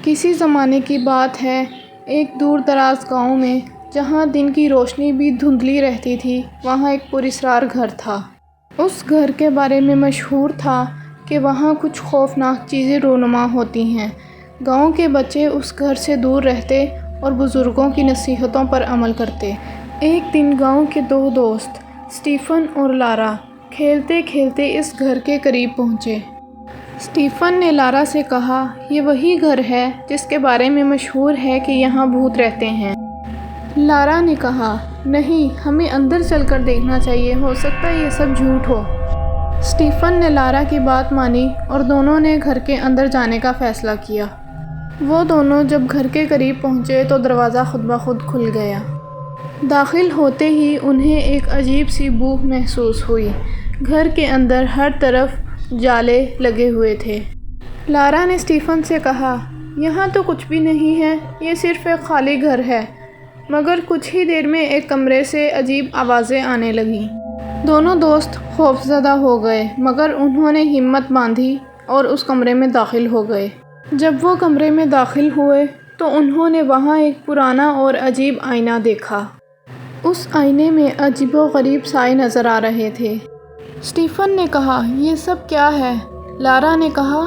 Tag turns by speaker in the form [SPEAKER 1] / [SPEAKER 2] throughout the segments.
[SPEAKER 1] کسی زمانے کی بات ہے، ایک دور دراز گاؤں میں جہاں دن کی روشنی بھی دھندلی رہتی تھی، وہاں ایک پراسرار گھر تھا۔ اس گھر کے بارے میں مشہور تھا کہ وہاں کچھ خوفناک چیزیں رونما ہوتی ہیں۔ گاؤں کے بچے اس گھر سے دور رہتے اور بزرگوں کی نصیحتوں پر عمل کرتے۔ ایک دن گاؤں کے دو دوست اسٹیفن اور لارا کھیلتے کھیلتے اس گھر کے قریب پہنچے۔ اسٹیفن نے لارا سے کہا، یہ وہی گھر ہے جس کے بارے میں مشہور ہے کہ یہاں بھوت رہتے ہیں۔ لارا نے کہا، نہیں، ہمیں اندر چل کر دیکھنا چاہیے، ہو سکتا ہے یہ سب جھوٹ ہو۔ اسٹیفن نے لارا کی بات مانی اور دونوں نے گھر کے اندر جانے کا فیصلہ کیا۔ وہ دونوں جب گھر کے قریب پہنچے تو دروازہ خود بخود کھل گیا۔ داخل ہوتے ہی انہیں ایک عجیب سی بو محسوس ہوئی۔ گھر کے اندر ہر طرف جالے لگے ہوئے تھے۔ لارا نے اسٹیفن سے کہا، یہاں تو کچھ بھی نہیں ہے، یہ صرف ایک خالی گھر ہے۔ مگر کچھ ہی دیر میں ایک کمرے سے عجیب آوازیں آنے لگیں۔ دونوں دوست خوفزدہ ہو گئے، مگر انہوں نے ہمت باندھی اور اس کمرے میں داخل ہو گئے۔ جب وہ کمرے میں داخل ہوئے تو انہوں نے وہاں ایک پرانا اور عجیب آئینہ دیکھا۔ اس آئینے میں عجیب و غریب سائے نظر آ رہے تھے۔ اسٹیفن نے کہا، یہ سب کیا ہے؟ لارا نے کہا،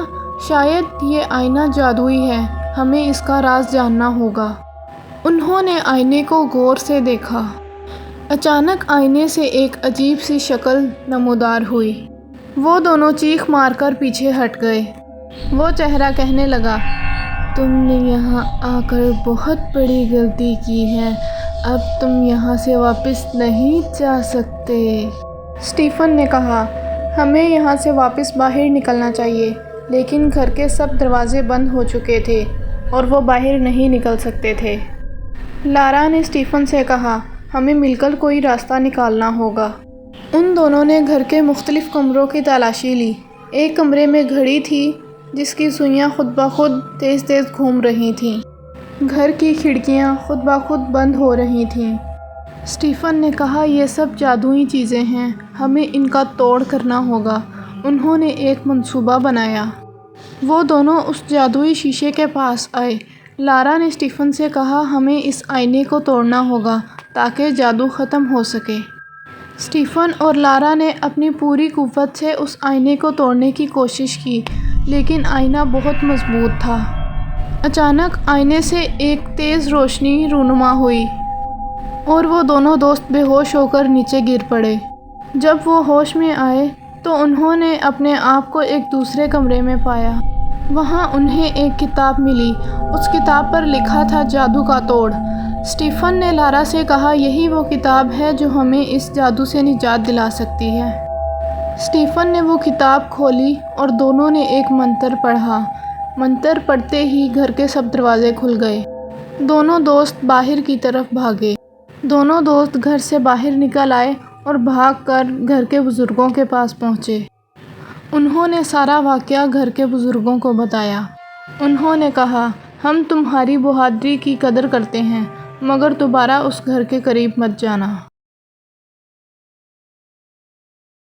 [SPEAKER 1] شاید یہ آئینہ جادوئی ہے، ہمیں اس کا راز جاننا ہوگا۔ انہوں نے آئینے کو غور سے دیکھا۔ اچانک آئینے سے ایک عجیب سی شکل نمودار ہوئی۔ وہ دونوں چیخ مار کر پیچھے ہٹ گئے۔ وہ چہرہ کہنے لگا، تم نے یہاں آ کر بہت بڑی غلطی کی ہے، اب تم یہاں سے واپس نہیں جا سکتے۔ اسٹیفن نے کہا، ہمیں یہاں سے واپس باہر نکلنا چاہیے، لیکن گھر کے سب دروازے بند ہو چکے تھے اور وہ باہر نہیں نکل سکتے تھے۔ لارا نے اسٹیفن سے کہا، ہمیں مل کر کوئی راستہ نکالنا ہوگا۔ ان دونوں نے گھر کے مختلف کمروں کی تلاشی لی۔ ایک کمرے میں گھڑی تھی جس کی سوئیاں خود بخود تیز تیز گھوم رہی تھیں۔ گھر کی کھڑکیاں خود بخود بند ہو رہی تھیں۔ اسٹیفن نے کہا، یہ سب جادوئی چیزیں ہیں، ہمیں ان کا توڑ کرنا ہوگا۔ انہوں نے ایک منصوبہ بنایا۔ وہ دونوں اس جادوئی شیشے کے پاس آئے۔ لارا نے اسٹیفن سے کہا، ہمیں اس آئینے کو توڑنا ہوگا تاکہ جادو ختم ہو سکے۔ اسٹیفن اور لارا نے اپنی پوری قوت سے اس آئینے کو توڑنے کی کوشش کی، لیکن آئینہ بہت مضبوط تھا۔ اچانک آئینے سے ایک تیز روشنی رونما ہوئی اور وہ دونوں دوست بے ہوش ہو کر نیچے گر پڑے۔ جب وہ ہوش میں آئے تو انہوں نے اپنے آپ کو ایک دوسرے کمرے میں پایا۔ وہاں انہیں ایک کتاب ملی۔ اس کتاب پر لکھا تھا، جادو کا توڑ۔ اسٹیفن نے لارا سے کہا، یہی وہ کتاب ہے جو ہمیں اس جادو سے نجات دلا سکتی ہے۔ اسٹیفن نے وہ کتاب کھولی اور دونوں نے ایک منتر پڑھا۔ منتر پڑھتے ہی گھر کے سب دروازے کھل گئے۔ دونوں دوست باہر کی طرف بھاگے۔ دونوں دوست گھر سے باہر نکل آئے اور بھاگ کر گھر کے بزرگوں کے پاس پہنچے۔ انہوں نے سارا واقعہ گھر کے بزرگوں کو بتایا۔ انہوں نے کہا، ہم تمہاری بہادری کی قدر کرتے ہیں، مگر دوبارہ اس گھر کے قریب مت جانا۔